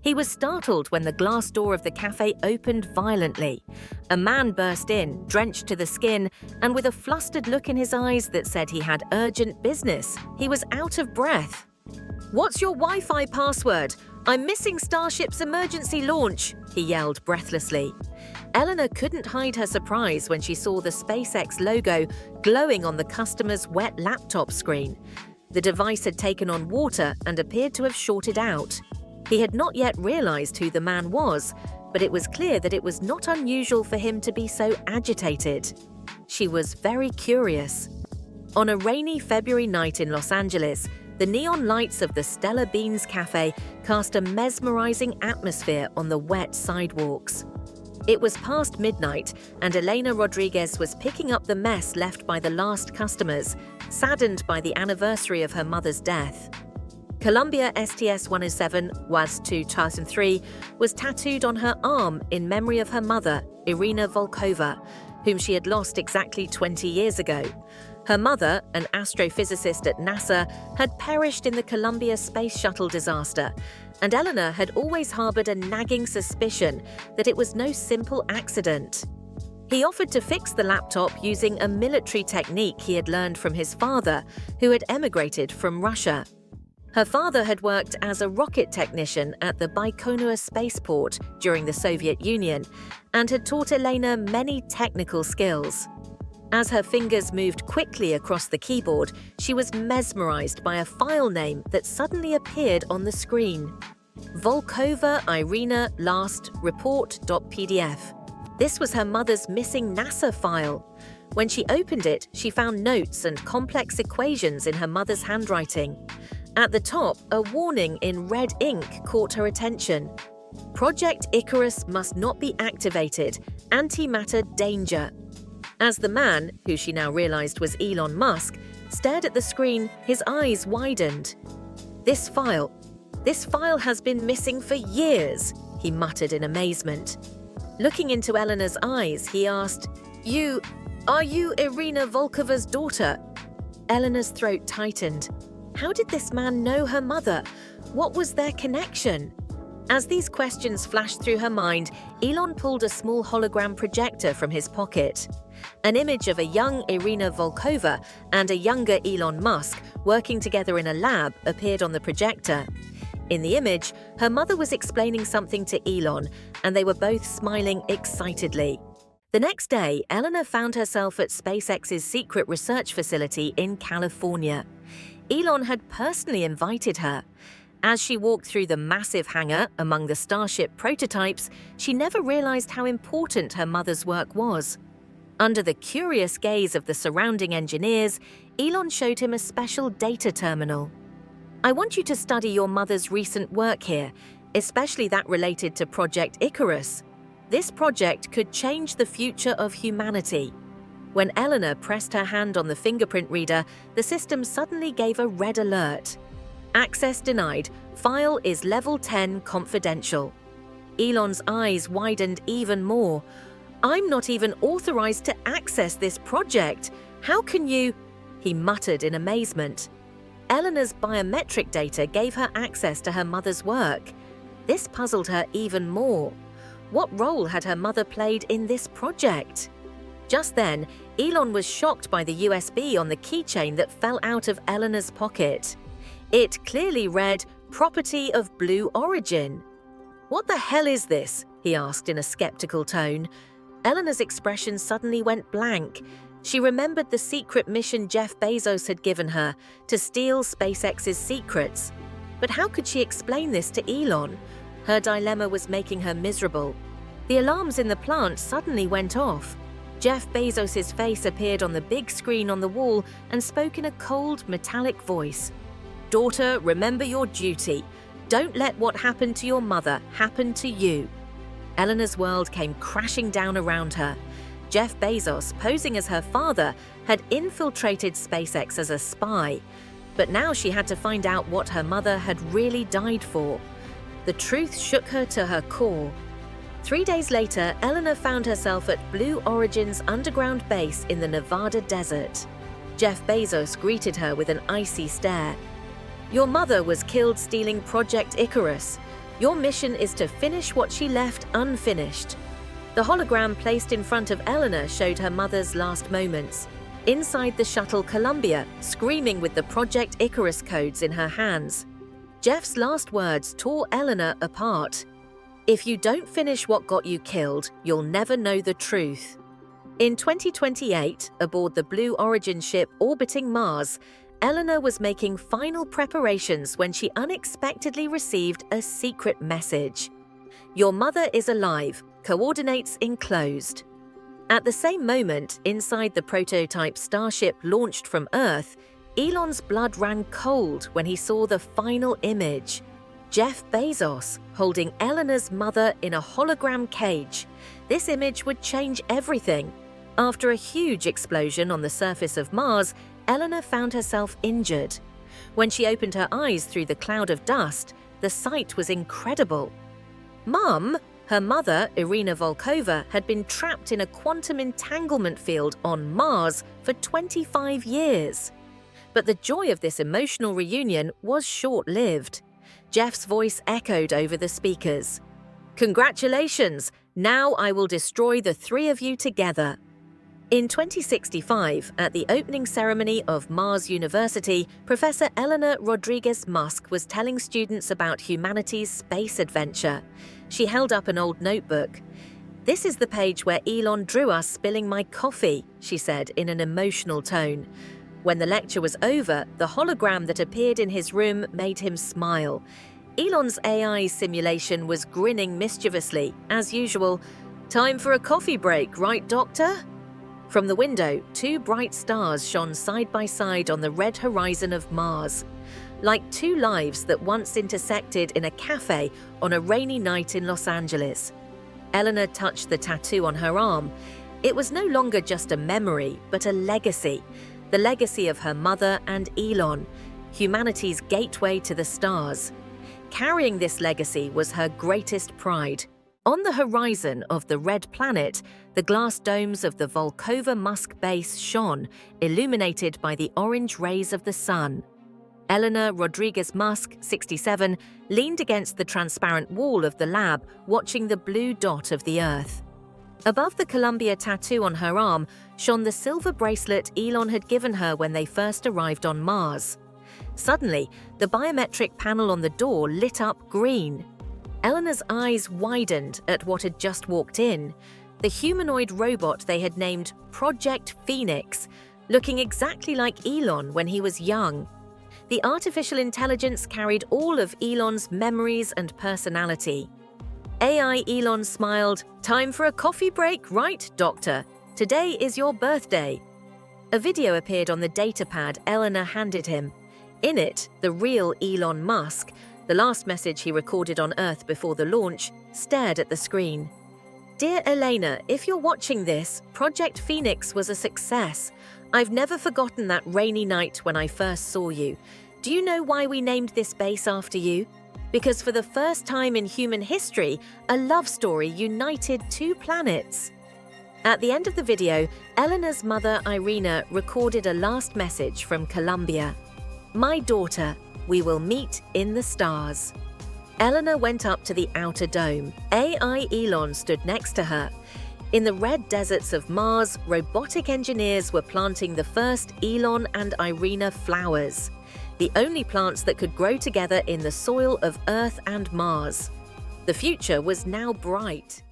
He was startled when the glass door of the cafe opened violently. A man burst in, drenched to the skin, and with a flustered look in his eyes that said he had urgent business. He was out of breath. "What's your Wi-Fi password? I'm missing Starship's emergency launch," he yelled breathlessly. Elena couldn't hide her surprise when she saw the SpaceX logo glowing on the customer's wet laptop screen. The device had taken on water and appeared to have shorted out. He had not yet realized who the man was, but it was clear that it was not unusual for him to be so agitated. She was very curious. On a rainy February night in Los Angeles, the neon lights of the Stellar Beans Cafe cast a mesmerizing atmosphere on the wet sidewalks. It was past midnight, and Elena Rodriguez was picking up the mess left by the last customers, saddened by the anniversary of her mother's death. Columbia STS-107 was 2003 was tattooed on her arm in memory of her mother, Irina Volkova, whom she had lost exactly 20 years ago. Her mother, an astrophysicist at NASA, had perished in the Columbia Space Shuttle disaster, and Elena had always harbored a nagging suspicion that it was no simple accident. He offered to fix the laptop using a military technique he had learned from his father, who had emigrated from Russia. Her father had worked as a rocket technician at the Baikonur spaceport during the Soviet Union and had taught Elena many technical skills. As her fingers moved quickly across the keyboard, she was mesmerized by a file name that suddenly appeared on the screen. Volkova Irina Last Report.pdf. This was her mother's missing NASA file. When she opened it, she found notes and complex equations in her mother's handwriting. At the top, a warning in red ink caught her attention. Project Icarus must not be activated. Antimatter danger. As the man, who she now realized was Elon Musk, stared at the screen, his eyes widened. This file has been missing for years," he muttered in amazement. Looking into Elena's eyes, he asked, Are you Irina Volkova's daughter?" Elena's throat tightened. How did this man know her mother? What was their connection? As these questions flashed through her mind, Elon pulled a small hologram projector from his pocket. An image of a young Irina Volkova and a younger Elon Musk working together in a lab appeared on the projector. In the image, her mother was explaining something to Elon, and they were both smiling excitedly. The next day, Elena found herself at SpaceX's secret research facility in California. Elon had personally invited her. As she walked through the massive hangar among the Starship prototypes, she never realized how important her mother's work was. Under the curious gaze of the surrounding engineers, Elon showed him a special data terminal. "I want you to study your mother's recent work here, especially that related to Project Icarus. This project could change the future of humanity." When Elena pressed her hand on the fingerprint reader, the system suddenly gave a red alert. "Access denied. File is level 10 confidential." Elon's eyes widened even more. "I'm not even authorized to access this project. How can you?" he muttered in amazement. Elena's biometric data gave her access to her mother's work. This puzzled her even more. What role had her mother played in this project? Just then, Elon was shocked by the USB on the keychain that fell out of Elena's pocket. It clearly read, "Property of Blue Origin." "What the hell is this?" he asked in a skeptical tone. Elena's expression suddenly went blank. She remembered the secret mission Jeff Bezos had given her to steal SpaceX's secrets. But how could she explain this to Elon? Her dilemma was making her miserable. The alarms in the plant suddenly went off. Jeff Bezos' face appeared on the big screen on the wall and spoke in a cold, metallic voice. "Daughter, remember your duty. Don't let what happened to your mother happen to you." Elena's world came crashing down around her. Jeff Bezos, posing as her father, had infiltrated SpaceX as a spy. But now she had to find out what her mother had really died for. The truth shook her to her core. 3 days later, Elena found herself at Blue Origin's underground base in the Nevada desert. Jeff Bezos greeted her with an icy stare. "Your mother was killed stealing Project Icarus. Your mission is to finish what she left unfinished." The hologram placed in front of Elena showed her mother's last moments. Inside the shuttle Columbia, screaming with the Project Icarus codes in her hands. Jeff's last words tore Elena apart. "If you don't finish what got you killed, you'll never know the truth." In 2028, aboard the Blue Origin ship orbiting Mars, Elena was making final preparations when she unexpectedly received a secret message. "Your mother is alive. Coordinates enclosed." At the same moment, inside the prototype Starship launched from Earth, Elon's blood ran cold when he saw the final image. Jeff Bezos holding Elena's mother in a hologram cage. This image would change everything. After a huge explosion on the surface of Mars, Elena found herself injured. When she opened her eyes through the cloud of dust, the sight was incredible. "Mum!" Her mother, Irina Volkova, had been trapped in a quantum entanglement field on Mars for 25 years. But the joy of this emotional reunion was short-lived. Jeff's voice echoed over the speakers. "Congratulations! Now I will destroy the three of you together." In 2065, at the opening ceremony of Mars University, Professor Elena Rodriguez Musk was telling students about humanity's space adventure. She held up an old notebook. "This is the page where Elon drew us spilling my coffee," she said in an emotional tone. When the lecture was over, the hologram that appeared in his room made him smile. Elon's AI simulation was grinning mischievously, as usual. "Time for a coffee break, right, Doctor?" From the window, two bright stars shone side by side on the red horizon of Mars. Like two lives that once intersected in a cafe on a rainy night in Los Angeles. Elena touched the tattoo on her arm. It was no longer just a memory, but a legacy. The legacy of her mother and Elon, humanity's gateway to the stars. Carrying this legacy was her greatest pride. On the horizon of the red planet, the glass domes of the Volkova Musk base shone, illuminated by the orange rays of the sun. Elena Rodriguez Musk, 67, leaned against the transparent wall of the lab, watching the blue dot of the Earth. Above the Columbia tattoo on her arm shone the silver bracelet Elon had given her when they first arrived on Mars. Suddenly, the biometric panel on the door lit up green. Elena's eyes widened at what had just walked in, the humanoid robot they had named Project Phoenix, looking exactly like Elon when he was young. The artificial intelligence carried all of Elon's memories and personality. AI Elon smiled, "Time for a coffee break, right, Doctor? Today is your birthday." A video appeared on the datapad Elena handed him. In it, the real Elon Musk, the last message he recorded on Earth before the launch, stared at the screen. "Dear Elena, if you're watching this, Project Phoenix was a success. I've never forgotten that rainy night when I first saw you. Do you know why we named this base after you? Because for the first time in human history, a love story united two planets." At the end of the video, Elena's mother, Irina, recorded a last message from Columbia. "My daughter, we will meet in the stars." Elena went up to the outer dome. AI Elon stood next to her. In the red deserts of Mars, robotic engineers were planting the first Elon and Irina flowers, the only plants that could grow together in the soil of Earth and Mars. The future was now bright.